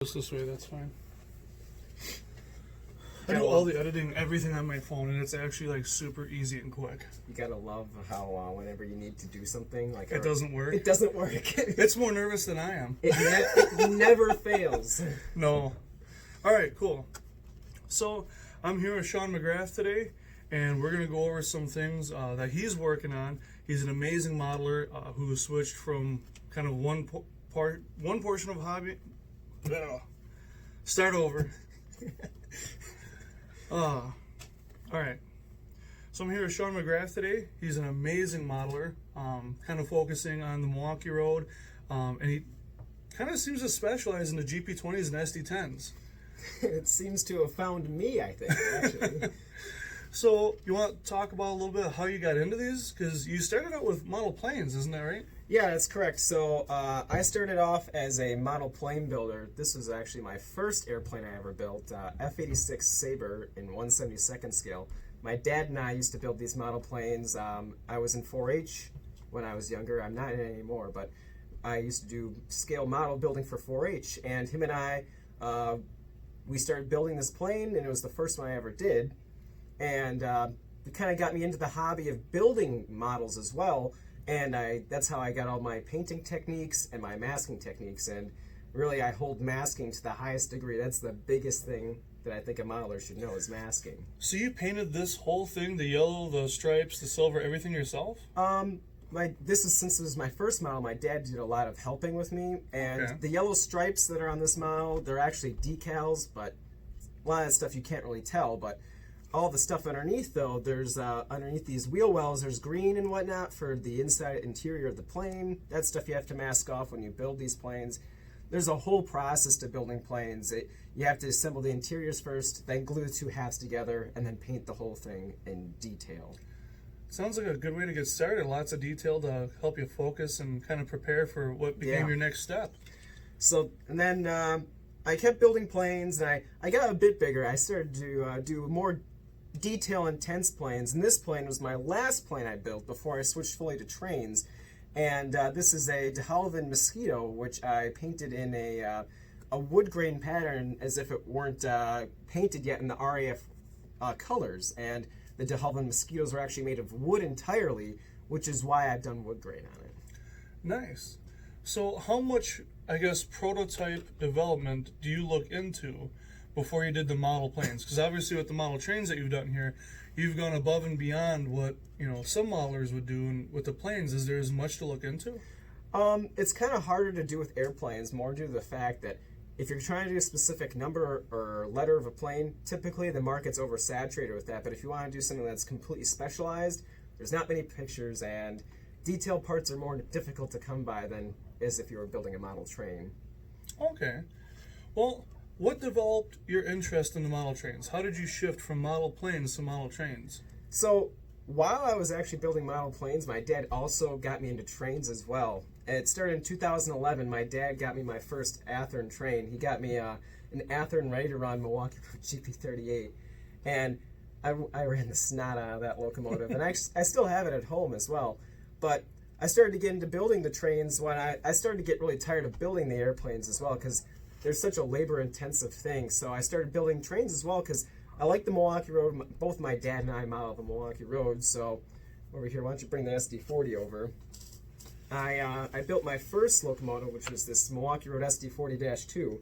Just this way, that's fine. I do all the editing, everything on my phone, and it's actually like super easy and quick. You gotta love how whenever you need to do something, like It doesn't work. It doesn't work. It's more nervous than I am. It never fails. No. All right, cool. So I'm here with Sean McGrath today, and we're gonna go over some things that he's working on. He's an amazing modeler who switched from kind of one portion of hobby. Start over. All right. So I'm here with Sean McGrath today. He's an amazing modeler, kind of focusing on the Milwaukee Road, and he kind of seems to specialize in the GP20s and SD10s. It seems to have found me, I think, actually. So you want to talk about a little bit of how you got into these? Because you started out with model planes, isn't that right? Yeah, that's correct. So I started off as a model plane builder. This was actually my first airplane I ever built, F-86 Sabre in 1/72nd scale. My dad and I used to build these model planes. I was in 4-H when I was younger. I'm not in it anymore, but I used to do scale model building for 4-H. And him and I, we started building this plane, and it was the first one I ever did. And it kind of got me into the hobby of building models as well. And that's how I got all my painting techniques and my masking techniques. And really, I hold masking to the highest degree. That's the biggest thing that I think a modeler should know is masking. So you painted this whole thing, the yellow, the stripes, the silver, everything yourself? Since it was my first model, my dad did a lot of helping with me. And the yellow stripes that are on this model, they're actually decals, but a lot of that stuff you can't really tell. But all the stuff underneath, though, there's underneath these wheel wells, there's green and whatnot for the inside interior of the plane. That stuff you have to mask off when you build these planes. There's a whole process to building planes. You have to assemble the interiors first, then glue the two halves together, and then paint the whole thing in detail. Sounds like a good way to get started. Lots of detail to help you focus and kind of prepare for what became your next step. So, and then I kept building planes, and I got a bit bigger. I started to do more detail intense planes, and this plane was my last plane I built before I switched fully to trains. And this is a de Havilland Mosquito, which I painted in a wood grain pattern as if it weren't painted yet in the RAF colors. And the de Havilland Mosquitoes are actually made of wood entirely, which is why I've done wood grain on it. Nice. So how much, I guess, prototype development do you look into before you did the model planes? Because obviously with the model trains that you've done here, you've gone above and beyond what some modelers would do. And with the planes, is there as much to look into? It's kind of harder to do with airplanes, more due to the fact that if you're trying to do a specific number or letter of a plane, typically the market's oversaturated with that. But if you want to do something that's completely specialized, there's not many pictures, and detailed parts are more difficult to come by than as if you were building a model train. Okay. Well, what developed your interest in the model trains? How did you shift from model planes to model trains? So while I was actually building model planes, my dad also got me into trains as well. It started in 2011. My dad got me my first Athearn train. He got me an Athearn ready to run Milwaukee GP38. And I ran the snot out of that locomotive. And I still have it at home as well. But I started to get into building the trains when I started to get really tired of building the airplanes as well, because they're such a labor-intensive thing. So I started building trains as well because I like the Milwaukee Road. Both my dad and I model the Milwaukee Road. So over here, why don't you bring the SD40 over? I built my first locomotive, which was this Milwaukee Road SD40-2.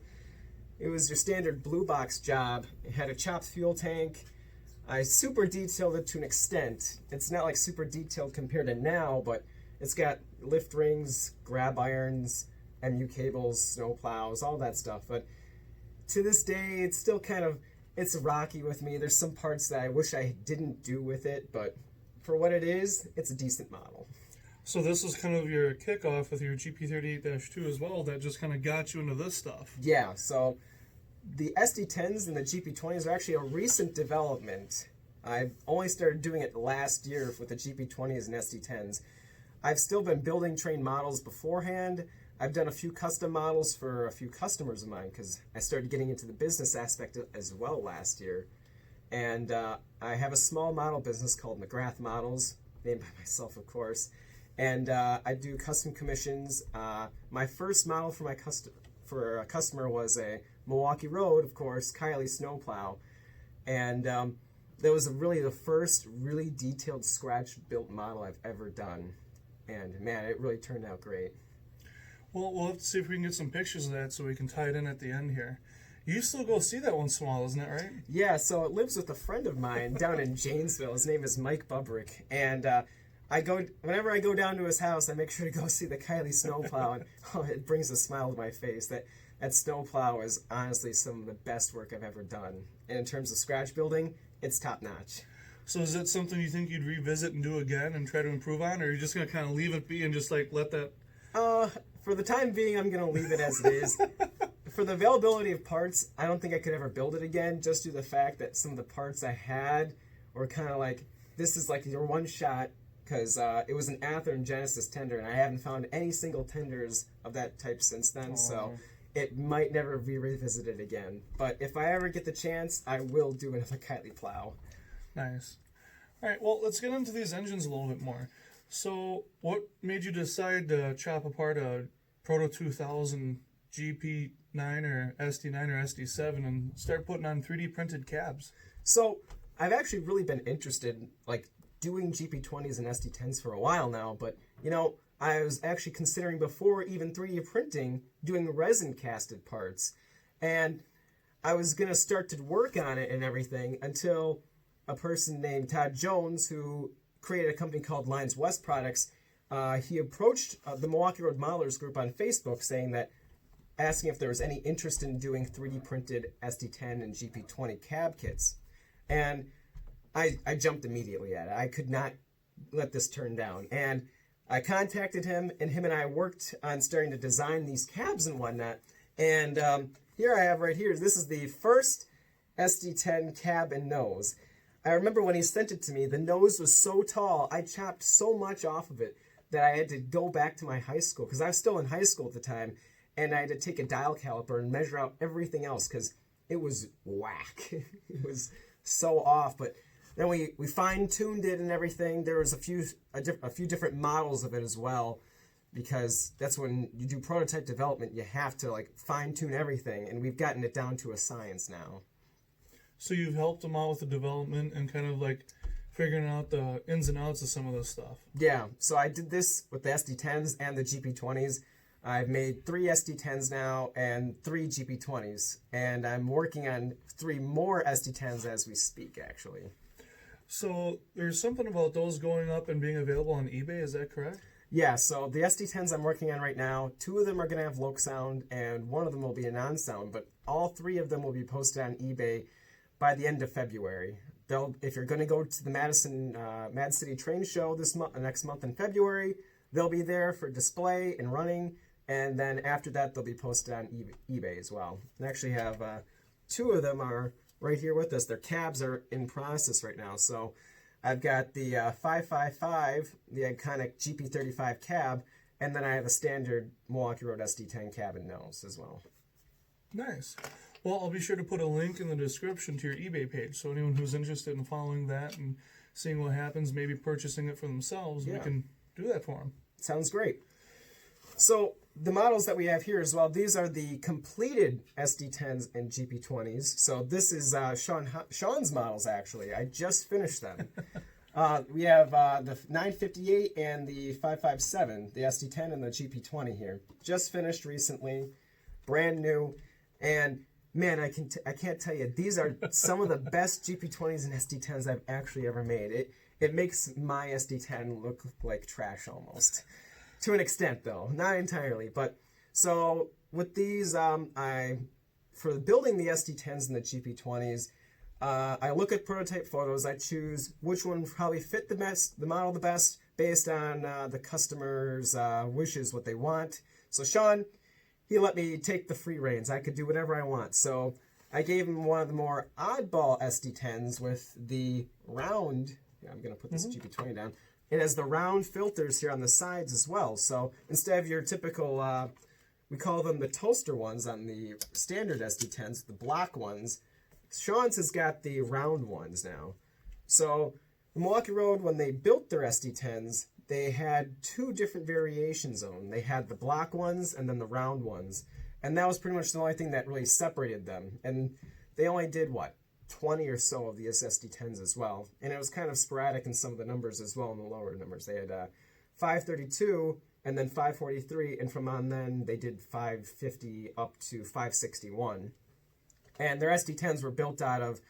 It was your standard blue box job. It had a chopped fuel tank. I super detailed it to an extent. It's not like super detailed compared to now, but it's got lift rings, grab irons, MU cables, snow plows, all that stuff. But to this day, it's still it's rocky with me. There's some parts that I wish I didn't do with it, but for what it is, it's a decent model. So this was kind of your kickoff with your GP38-2 as well, that just kind of got you into this stuff. Yeah, so the SD10s and the GP20s are actually a recent development. I only started doing it last year with the GP20s and SD10s. I've still been building train models beforehand. I've done a few custom models for a few customers of mine because I started getting into the business aspect as well last year. And I have a small model business called McGrath Models, named by myself, of course. And I do custom commissions. My first model for for a customer was a Milwaukee Road, of course, Kylie snowplow. And that was really the first really detailed scratch-built model I've ever done. And man, it really turned out great. Well, we'll have to see if we can get some pictures of that so we can tie it in at the end here. You still go see that once in a while, isn't it, right? Yeah, so it lives with a friend of mine down in Janesville. His name is Mike Bubrick. And whenever I go down to his house, I make sure to go see the Kylie snowplow. And it brings a smile to my face. That snowplow is honestly some of the best work I've ever done. And in terms of scratch building, it's top notch. So is it something you think you'd revisit and do again and try to improve on, or are you just going to kind of leave it be and just like let that... For the time being, I'm going to leave it as it is. For the availability of parts, I don't think I could ever build it again, just due to the fact that some of the parts I had were kind of like, this is like your one shot, because it was an Athearn Genesis tender, and I haven't found any single tenders of that type since then, so it might never be revisited again. But if I ever get the chance, I will do another Kylie plow. Nice. All right, well, let's get into these engines a little bit more. So what made you decide to chop apart a Proto 2000 GP9 or SD9 or SD7 and start putting on 3D printed cabs? So I've actually really been interested in doing GP20s and SD10s for a while now, but I was actually considering, before even 3D printing, doing resin casted parts. And I was going to start to work on it and everything until a person named Todd Jones, who created a company called Lines West Products, he approached the Milwaukee Road Modelers group on Facebook asking if there was any interest in doing 3D printed SD10 and GP20 cab kits. And I jumped immediately at it. I could not let this turn down. And I contacted him, and him and I worked on starting to design these cabs and whatnot. And here I have right here, this is the first SD10 cab and nose. I remember when he sent it to me, the nose was so tall, I chopped so much off of it that I had to go back to my high school, because I was still in high school at the time, and I had to take a dial caliper and measure out everything else, because it was whack. It was so off. But then we fine-tuned it and everything. There was a few different models of it as well, because that's when you do prototype development, you have to fine-tune everything, and we've gotten it down to a science now. So you've helped them out with the development and kind of figuring out the ins and outs of some of this stuff. Yeah, so I did this with the SD10s and the GP20s. I've made 3 SD10s now and 3 GP20s, and I'm working on 3 more SD10s as we speak, actually. So there's something about those going up and being available on eBay, is that correct? Yeah, so the SD10s I'm working on right now, 2 of them are going to have Loc Sound, and 1 of them will be a non-sound, but all 3 of them will be posted on eBay by the end of February. If you're going to go to the Mad City Train Show next month in February, they'll be there for display and running, and then after that they'll be posted on eBay as well. And I actually have 2 of them are right here with us. Their cabs are in process right now. So I've got the 555, the iconic GP35 cab, and then I have a standard Milwaukee Road SD10 cab and nose as well. Nice. Well, I'll be sure to put a link in the description to your eBay page, so anyone who's interested in following that and seeing what happens, maybe purchasing it for themselves, we can do that for them. Sounds great. So the models that we have here as well, these are the completed SD10s and GP20s. So this is Sean's models, actually. I just finished them. We have the 958 and the 557, the SD10 and the GP20 here. Just finished recently, brand new, and man, I can't tell you, these are some of the best GP20s and SD10s I've actually ever made. It makes my SD10 look like trash almost. To an extent, though. Not entirely. But so with these, for building the SD10s and the GP20s, I look at prototype photos. I choose which one probably fit the model the best based on the customer's wishes, what they want. So Sean, he let me take the free reins. I could do whatever I want. So I gave him one of the more oddball SD10s with the round. I'm going to put this GP20 down. It has the round filters here on the sides as well. So instead of your typical, we call them the toaster ones on the standard SD10s, the block ones, Sean's has got the round ones now. So the Milwaukee Road, when they built their SD10s, they had 2 different variations of them. They had the block ones and then the round ones. And that was pretty much the only thing that really separated them. And they only did, 20 or so of these SD10s as well. And it was kind of sporadic in some of the numbers as well, in the lower numbers. They had 532 and then 543, and from on then they did 550 up to 561. And their SD10s were built out of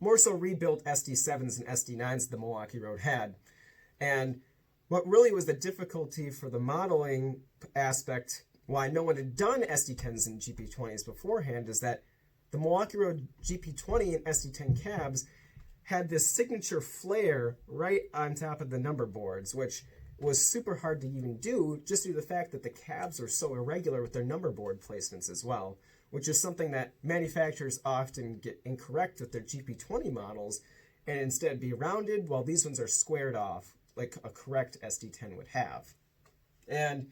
more so rebuilt SD7s and SD9s the Milwaukee Road had. And what really was the difficulty for the modeling aspect, why no one had done SD10s and GP20s beforehand, is that the Milwaukee Road GP20 and SD10 cabs had this signature flare right on top of the number boards, which was super hard to even do just due to the fact that the cabs were so irregular with their number board placements as well, which is something that manufacturers often get incorrect with their GP20 models and instead be rounded, while these ones are squared off like a correct SD10 would have. And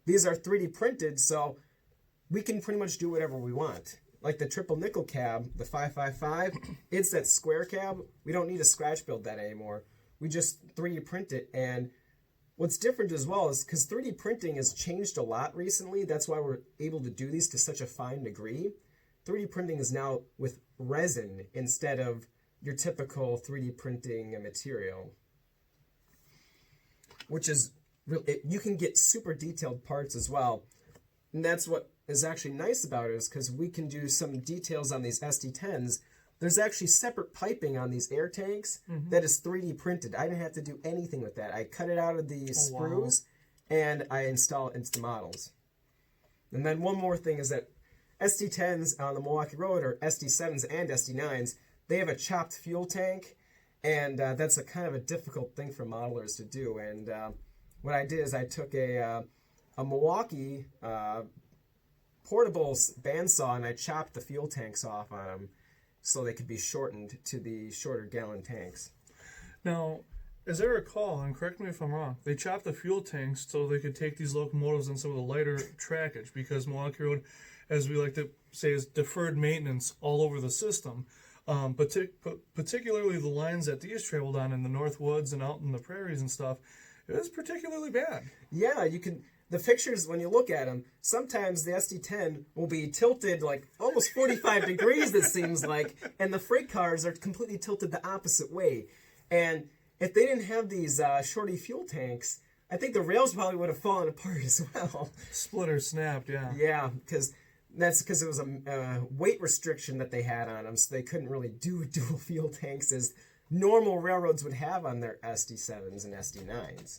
these are 3D printed, so we can pretty much do whatever we want. Like the triple nickel cab, the 555, it's that square cab. We don't need to scratch build that anymore. We just 3D print it. And what's different as well is because 3D printing has changed a lot recently. That's why we're able to do these to such a fine degree. 3D printing is now with resin instead of your typical 3D printing material, which is you can get super detailed parts as well. And that's what is actually nice about it, is because we can do some details on these SD10s. There's actually separate piping on these air tanks that is 3D printed. I didn't have to do anything with that. I cut it out of the sprues and I install it into the models. And then one more thing is that SD10s on the Milwaukee Road, or SD7s and SD9s, they have a chopped fuel tank, and that's a kind of a difficult thing for modelers to do. And what I did is I took a Milwaukee portable bandsaw and I chopped the fuel tanks off on them so they could be shortened to the shorter gallon tanks. Now, as I recall, and correct me if I'm wrong, they chopped the fuel tanks so they could take these locomotives on some of the lighter trackage, because Milwaukee Road, as we like to say, is deferred maintenance all over the system. Particularly the lines that these traveled on in the North Woods and out in the prairies and stuff, it was particularly bad. Yeah, you can. The pictures, when you look at them, sometimes the SD10 will be tilted like almost 45 degrees, it seems like, and the freight cars are completely tilted the opposite way. And if they didn't have these shorty fuel tanks, I think the rails probably would have fallen apart as well. Split or snapped, yeah. Yeah, because it was a weight restriction that they had on them, so they couldn't really do dual fuel tanks as normal railroads would have on their SD7s and SD9s.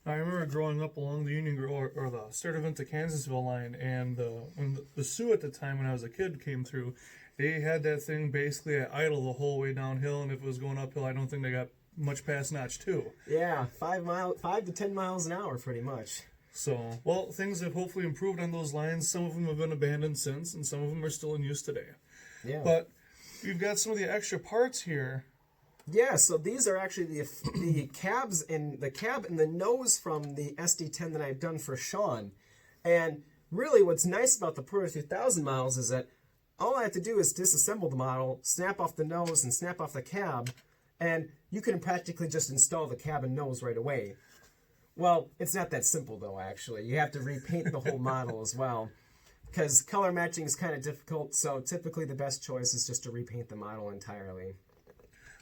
I remember growing up along the Union or the Sturtevant to Kansasville line, and when the Sioux at the time when I was a kid came through, they had that thing basically at idle the whole way downhill, and if it was going uphill, I don't think they got much past notch 2. Yeah, 5 to 10 miles an hour, pretty much. So, well, things have hopefully improved on those lines. Some of them have been abandoned since, and some of them are still in use today. Yeah. But we've got some of the extra parts here. Yeah, so these are actually the cabs and the cab and the nose from the SD10 that I've done for Sean. And really what's nice about the Proto 2000 models is that all I have to do is disassemble the model, snap off the nose and snap off the cab, and you can practically just install the cab and nose right away. Well, it's not that simple though, actually. You have to repaint the whole model as well, because color matching is kind of difficult, so typically the best choice is just to repaint the model entirely.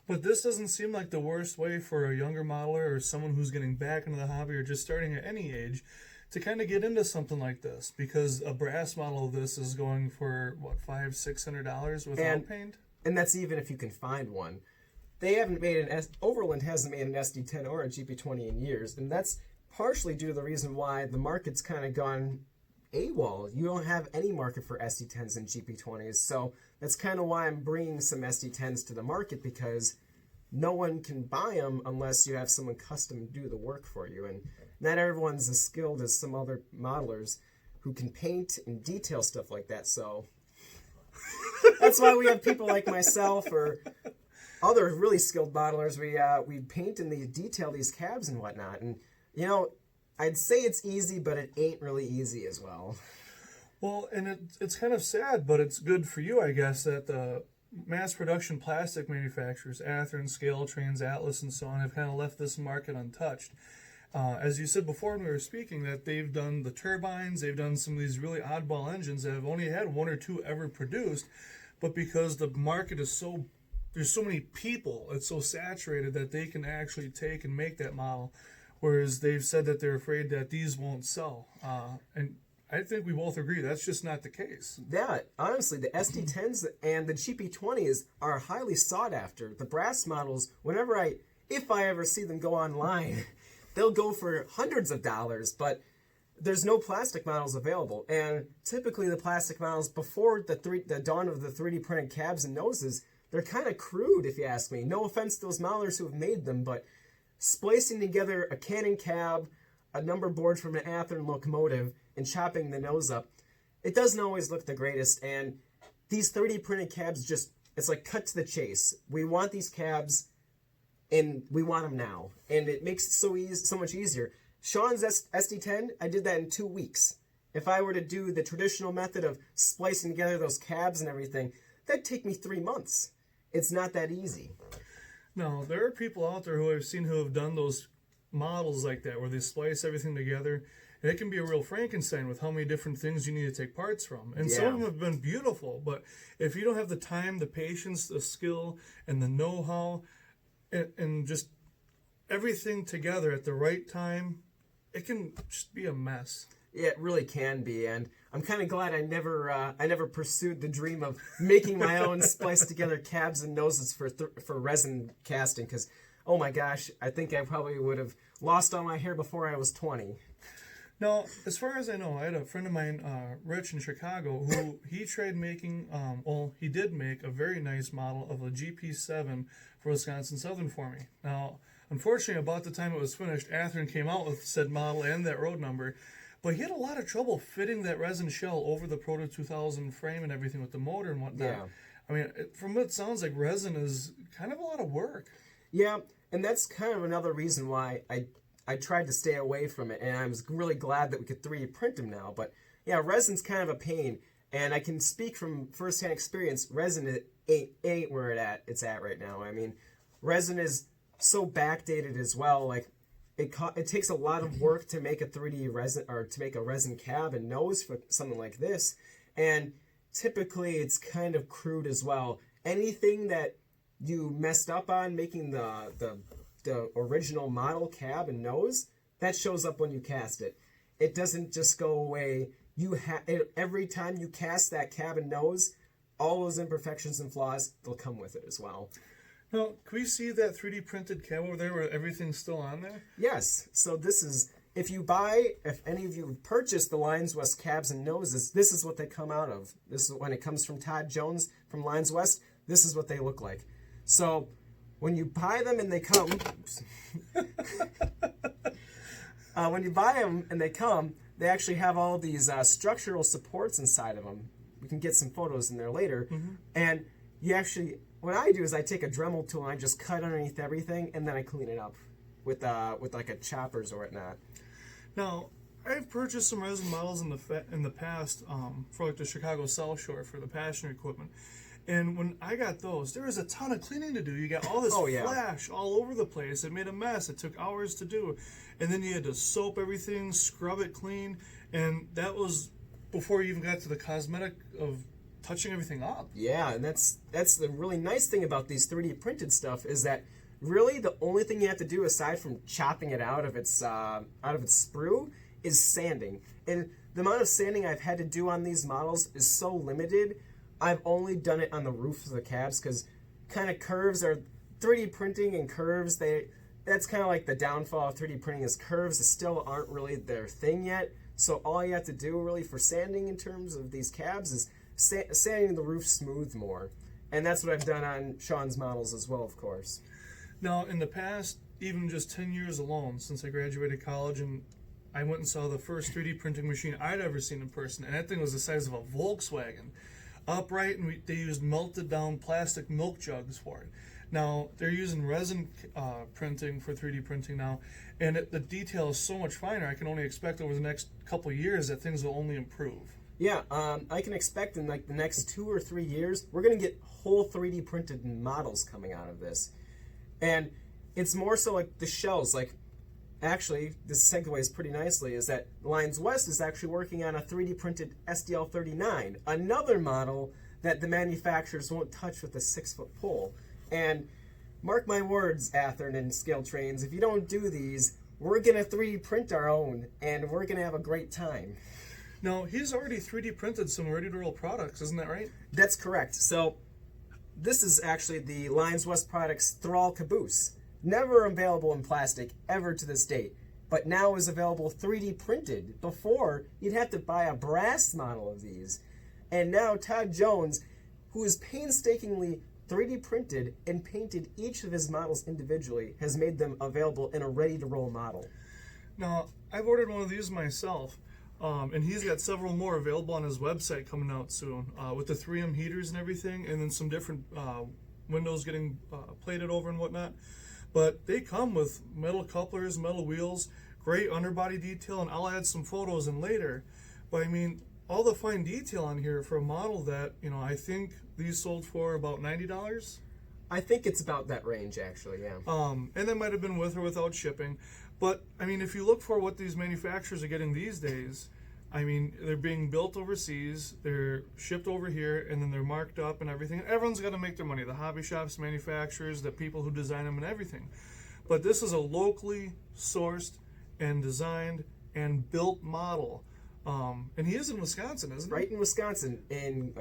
But this doesn't seem like the worst way for a younger modeler or someone who's getting back into the hobby or just starting at any age to kind of get into something like this, because a brass model of this is going for, what, $500-$600 without paint? And that's even if you can find one. They haven't made Overland hasn't made an SD10 or a GP20 in years, and that's partially due to the reason why the market's kind of gone AWOL. You don't have any market for SD10s and GP20s, so that's kind of why I'm bringing some SD10s to the market, because no one can buy them unless you have someone custom do the work for you, and not everyone's as skilled as some other modelers who can paint and detail stuff like that, so that's why we have people like myself or other really skilled modelers. We paint and they detail these cabs and whatnot, and you know, I'd say it's easy, but it ain't really easy as well. Well, and it's kind of sad, but it's good for you, I guess, that the mass production plastic manufacturers, Athearn, Scale, Trans, Atlas, and so on, have kind of left this market untouched. As you said before when we were speaking, that they've done the turbines, they've done some of these really oddball engines that have only had one or two ever produced, but because the market is there's so many people, it's so saturated that they can actually take and make that model, whereas they've said that they're afraid that these won't sell. And I think we both agree that's just not the case. Yeah, honestly, the SD10s and the GP20s are highly sought after. The brass models, if I ever see them go online, they'll go for hundreds of dollars, but there's no plastic models available. And typically the plastic models before the dawn of the 3D printed cabs and noses, they're kind of crude, if you ask me. No offense to those modelers who have made them, but splicing together a Cannon cab, a number board from an Athearn locomotive, and chopping the nose up, it doesn't always look the greatest. And these 3D printed cabs it's like cut to the chase. We want these cabs, and we want them now. And it makes it so much easier. Sean's SD10, I did that in 2 weeks. If I were to do the traditional method of splicing together those cabs and everything, that'd take me 3 months. It's not that easy. No, there are people out there who I've seen who have done those models like that, where they splice everything together. And it can be a real Frankenstein with how many different things you need to take parts from. And some of them have been beautiful, but if you don't have the time, the patience, the skill, and the know-how, and just everything together at the right time, it can just be a mess. Yeah, it really can be, and I'm kind of glad I never pursued the dream of making my own spliced together cabs and noses for resin casting, because, oh my gosh, I think I probably would have lost all my hair before I was 20. Now, as far as I know, I had a friend of mine, Rich in Chicago, who he tried making, he did make a very nice model of a GP7 for Wisconsin Southern for me. Now, unfortunately, about the time it was finished, Athearn came out with said model and that road number, but he had a lot of trouble fitting that resin shell over the Proto 2000 frame and everything with the motor and whatnot. Yeah. I mean, from what it sounds like, resin is kind of a lot of work. Yeah, and that's kind of another reason why I tried to stay away from it, and I was really glad that we could 3D print them now. But yeah, resin's kind of a pain, and I can speak from firsthand experience. Resin ain't where it's at right now. I mean, resin is so backdated as well. Like it takes a lot of work to make a 3D resin, or to make a resin cab and nose for something like this, and typically it's kind of crude as well. Anything that you messed up on making the original model cab and nose, that shows up when you cast it. It doesn't just go away. Every time you cast that cab and nose, all those imperfections and flaws, they'll come with it as well. Now, can we see that 3D printed cab over there where everything's still on there? Yes. So this is, if any of you purchase the Lines West cabs and noses, this is what they come out of. This is when it comes from Todd Jones from Lines West, this is what they look like. So when you buy them and they come, they actually have all these structural supports inside of them. We can get some photos in there later. Mm-hmm. And what I do is I take a Dremel tool and I just cut underneath everything, and then I clean it up with like a choppers or whatnot. Now, I've purchased some resin models in the past for like the Chicago South Shore for the passenger equipment. And when I got those, there was a ton of cleaning to do. You got all this flash all over the place. It made a mess. It took hours to do. And then you had to soap everything, scrub it clean. And that was before you even got to the cosmetic of touching everything up. Yeah, and that's the really nice thing about these 3D printed stuff is that really the only thing you have to do aside from chopping it out of its sprue is sanding. And the amount of sanding I've had to do on these models is so limited. I've only done it on the roofs of the cabs because kind of curves are 3D printing and curves. That's kind of like the downfall of 3D printing is curves still aren't really their thing yet. So all you have to do really for sanding in terms of these cabs is sanding the roof smooth more. And that's what I've done on Sean's models as well, of course. Now, in the past, even just 10 years alone since I graduated college, and I went and saw the first 3D printing machine I'd ever seen in person, and that thing was the size of a Volkswagen. Upright, and they used melted down plastic milk jugs for it. Now, they're using resin printing for 3D printing now, and the detail is so much finer. I can only expect over the next couple of years that things will only improve. Yeah, I can expect in like the next 2 or 3 years, we're going to get whole 3D printed models coming out of this. And it's more so like the shells. Like actually, this segues pretty nicely, is that Lions West is actually working on a 3D printed SDL39, another model that the manufacturers won't touch with a 6-foot pole. And mark my words, Athearn and Scale Trains, if you don't do these, we're going to 3D print our own, and we're going to have a great time. Now, he's already 3D printed some ready-to-roll products, isn't that right? That's correct. So, this is actually the Lions West Products Thrall Caboose. Never available in plastic, ever to this date. But now is available 3D printed. Before, you'd have to buy a brass model of these. And now Todd Jones, who has painstakingly 3D printed and painted each of his models individually, has made them available in a ready-to-roll model. Now, I've ordered one of these myself, and he's got several more available on his website coming out soon, with the 3M heaters and everything, and then some different windows getting plated over and whatnot. But they come with metal couplers, metal wheels, great underbody detail, and I'll add some photos in later. But I mean, all the fine detail on here for a model that, I think these sold for about $90. I think it's about that range, actually, yeah. And that might have been with or without shipping. But, I mean, if you look for what these manufacturers are getting these days, I mean, they're being built overseas, they're shipped over here, and then they're marked up and everything. Everyone's got to make their money. The hobby shops, manufacturers, the people who design them and everything. But this is a locally sourced and designed and built model. And he is in Wisconsin, isn't he? Right in Wisconsin. In,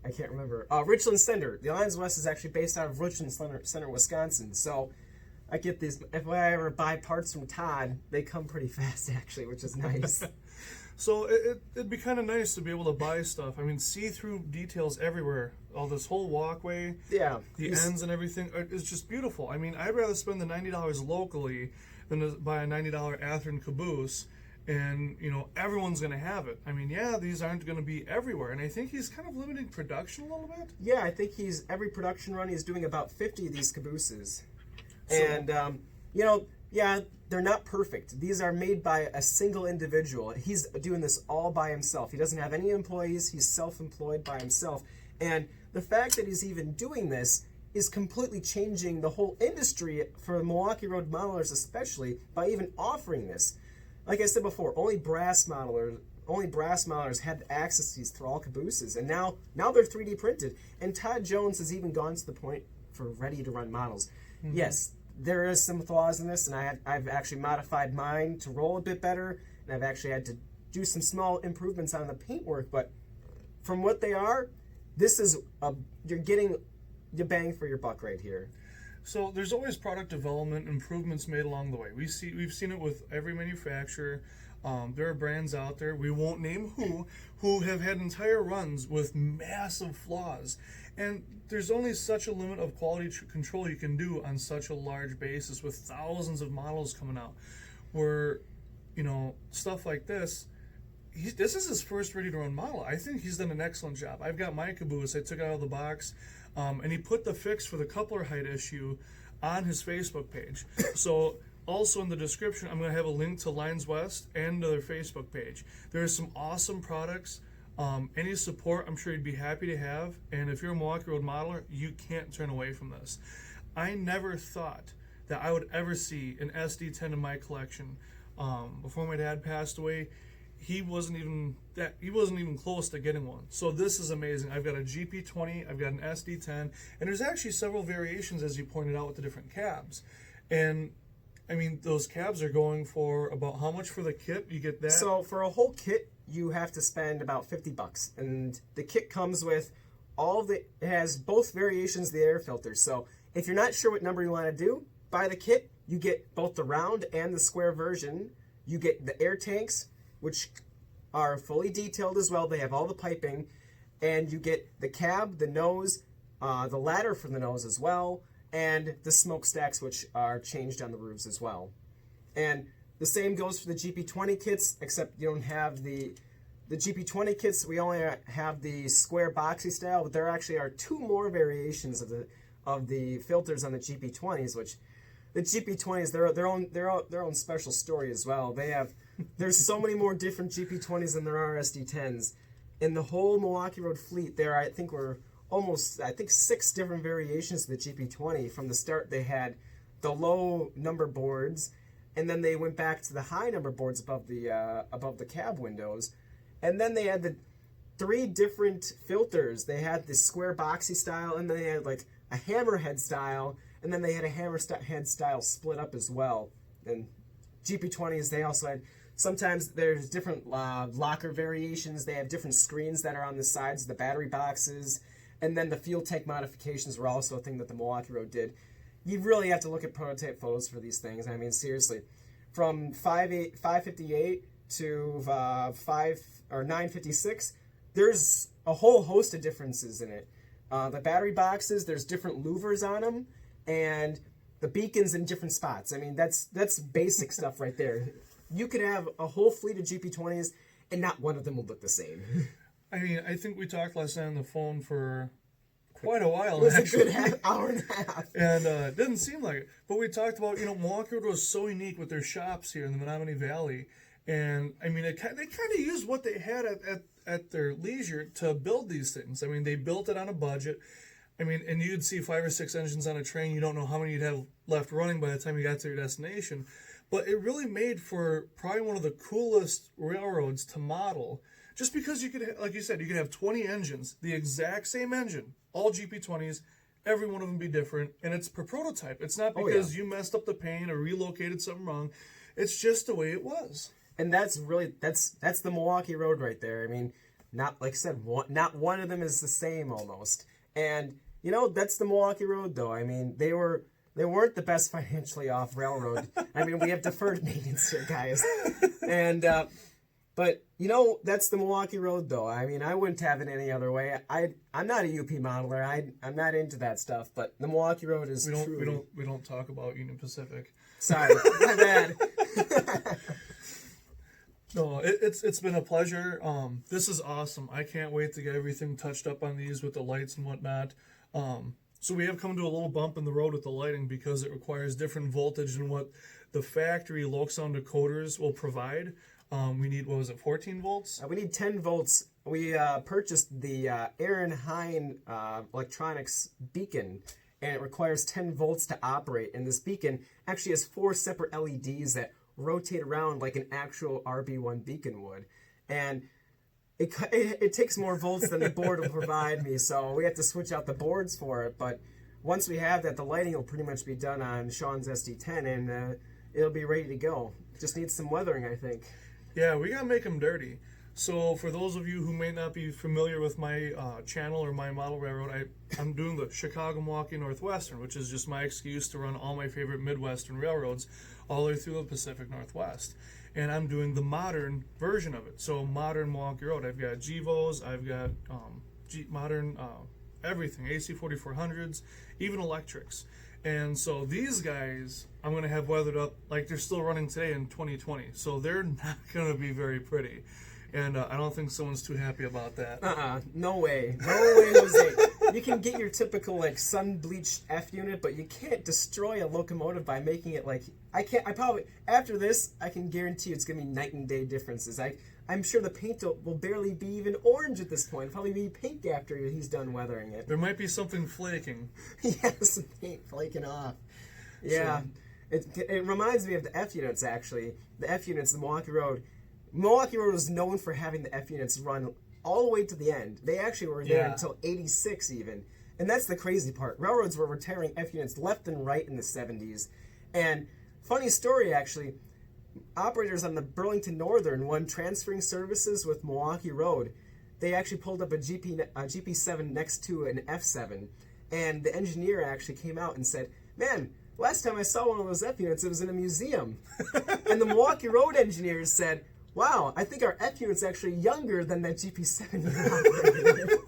I can't remember. Richland Center. The Lions West is actually based out of Richland Center, Wisconsin. So I get these. If I ever buy parts from Todd, they come pretty fast, actually, which is nice. So it'd be kind of nice to be able to buy stuff. I mean, see-through details everywhere. All this whole walkway, yeah, the ends and everything. It's just beautiful. I mean, I'd rather spend the $90 locally than to buy a $90 Athearn caboose. And, everyone's going to have it. I mean, yeah, these aren't going to be everywhere. And I think he's kind of limiting production a little bit. Yeah, I think every production run, he's doing about 50 of these cabooses. So, and, yeah, they're not perfect. These are made by a single individual. He's doing this all by himself. He doesn't have any employees. He's self-employed by himself. And the fact that he's even doing this is completely changing the whole industry for Milwaukee Road modelers especially by even offering this. Like I said before, only brass modelers had access to these Thrall cabooses, and now they're 3D printed. And Todd Jones has even gone to the point for ready-to-run models. Mm-hmm. Yes, there is some flaws in this, and I've actually modified mine to roll a bit better, and I've actually had to do some small improvements on the paintwork. But from what they are, this is you're getting the bang for your buck right here. So there's always product development, improvements made along the way. We've seen it with every manufacturer. There are brands out there, we won't name who have had entire runs with massive flaws. And there's only such a limit of quality control you can do on such a large basis with thousands of models coming out. Where, stuff like this, this is his first ready-to-run model. I think he's done an excellent job. I've got my caboose. I took it out of the box. And he put the fix for the coupler height issue on his Facebook page. So also in the description, I'm going to have a link to Lions West and their Facebook page. There are some awesome products. Any support, I'm sure you'd be happy to have. And if you're a Milwaukee Road modeler, you can't turn away from this. I never thought that I would ever see an SD10 in my collection. Before my dad passed away, he wasn't even close to getting one. So this is amazing. I've got a GP20, I've got an SD10, and there's actually several variations, as you pointed out, with the different cabs. And I mean, those cabs are going for about how much for the kit? You get that? So for a whole kit, you have to spend about $50, and the kit comes with it has both variations of the air filters. So if you're not sure what number you want to do, buy the kit. You get both the round and the square version. You get the air tanks, which are fully detailed as well. They have all the piping. And you get the cab, the nose, the ladder for the nose as well, and the smokestacks, which are changed on the roofs as well. And the same goes for the GP20 kits, except you don't have the GP20 kits. We only have the square boxy style, but there actually are two more variations of the filters on the GP20s, which the GP20s, their own special story as well. There's so many more different GP20s than there are SD10s. In the whole Milwaukee Road fleet, I think 6 different variations of the GP20. From the start, they had the low number boards, and then they went back to the high number boards above the cab windows, and then they had the 3 different filters. They had the square boxy style, and then they had like a hammerhead style, and then they had a hammerhead style split up as well. And GP20s, they also had, sometimes there's different locker variations. They have different screens that are on the sides of the battery boxes, and then the fuel tank modifications were also a thing that the Milwaukee Road did. You really have to look at prototype photos for these things. I mean, seriously, from 558 to 956, there's a whole host of differences in it. The battery boxes, there's different louvers on them, and the beacons in different spots. I mean, that's basic stuff right there. You could have a whole fleet of GP20s, and not one of them will look the same. I mean, I think we talked last night on the phone for quite a while. It was actually. a good hour and a half. And it didn't seem like it. But we talked about, Milwaukee Road was so unique with their shops here in the Menominee Valley. And, I mean, they kind of used what they had at their leisure to build these things. I mean, they built it on a budget. I mean, and you'd see 5 or 6 engines on a train. You don't know how many you'd have left running by the time you got to your destination. But it really made for probably one of the coolest railroads to model. Just because you could, like you said, you could have 20 engines, the exact same engine, all GP20s, every one of them be different, and it's per prototype. It's not because you messed up the paint or relocated something wrong. It's just the way it was. And that's really, that's the Milwaukee Road right there. I mean, not, like I said, not one of them is the same almost. And, that's the Milwaukee Road, though. I mean, they weren't the best financially off railroad. I mean, we have deferred maintenance here, guys. And, but, that's the Milwaukee Road, though. I mean, I wouldn't have it any other way. I'm not a UP modeler. I'm not into that stuff, but the Milwaukee Road is truly... We don't talk about Union Pacific. Sorry, my bad. No, it's been a pleasure. This is awesome. I can't wait to get everything touched up on these with the lights and whatnot. So we have come to a little bump in the road with the lighting because it requires different voltage than what the factory Lokesound decoders will provide. We need, 14 volts? We need 10 volts. We purchased the Aaron Hine electronics beacon, and it requires 10 volts to operate. And this beacon actually has 4 separate LEDs that rotate around like an actual RB1 beacon would. And it takes more volts than the board will provide me, so we have to switch out the boards for it. But once we have that, the lighting will pretty much be done on Sean's SD10, and it'll be ready to go. Just needs some weathering, I think. Yeah, we gotta make them dirty. So for those of you who may not be familiar with my channel or my model railroad, I'm doing the Chicago Milwaukee Northwestern, which is just my excuse to run all my favorite Midwestern railroads all the way through the Pacific Northwest. And I'm doing the modern version of it. So modern Milwaukee Road. I've got GEVOs, I've got modern everything, AC 4400s, even electrics. And so these guys, I'm going to have weathered up like they're still running today in 2020. So they're not going to be very pretty. And I don't think someone's too happy about that. No way. No way, Jose. You can get your typical, sun-bleached F unit, but you can't destroy a locomotive by making it, after this, I can guarantee you it's going to be night and day differences. I'm sure the paint will barely be even orange at this point. It'll probably be pink after he's done weathering it. There might be something flaking. Yes, the paint flaking off. Yeah. So, it reminds me of the F units, actually. The F units, the Milwaukee Road. Milwaukee Road was known for having the F units run all the way to the end. They actually were there until 86 even. And that's the crazy part. Railroads were retiring F units left and right in the 70s. And funny story, actually, operators on the Burlington Northern, when transferring services with Milwaukee Road, they actually pulled up a GP7 next to an F7. And the engineer actually came out and said, "Man, last time I saw one of those F units, it was in a museum." And the Milwaukee Road engineers said, "Wow, I think our F unit's actually younger than that GP7 unit."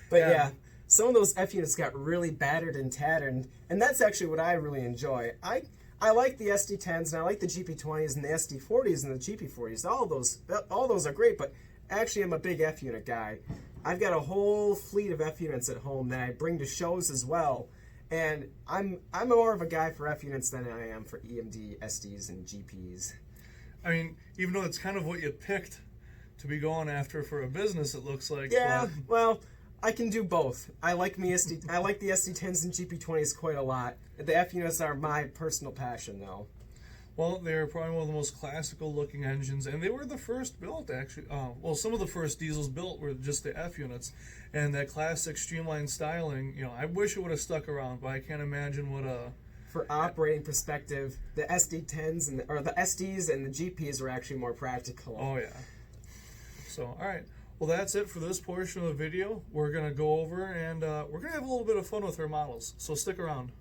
But yeah, some of those F units got really battered and tattered, and that's actually what I really enjoy. I like the SD10s, and I like the GP20s and the SD40s and the GP40s. All those are great, but actually I'm a big F unit guy. I've got a whole fleet of F units at home that I bring to shows as well. And I'm more of a guy for F units than I am for EMD, SDs, and GPs. I mean, even though it's kind of what you picked to be going after for a business, it looks like. Yeah, well, I can do both. I like the SD10s and GP20s quite a lot. The F units are my personal passion, though. Well, they're probably one of the most classical looking engines, and they were the first built, actually. Well, some of the first diesels built were just the F units, and that classic streamlined styling, I wish it would have stuck around, but I can't imagine what For operating perspective, the SD10s or the SDs and the GPs were actually more practical. Oh, yeah. So, all right. Well, that's it for this portion of the video. We're going to go over and we're going to have a little bit of fun with our models, so stick around.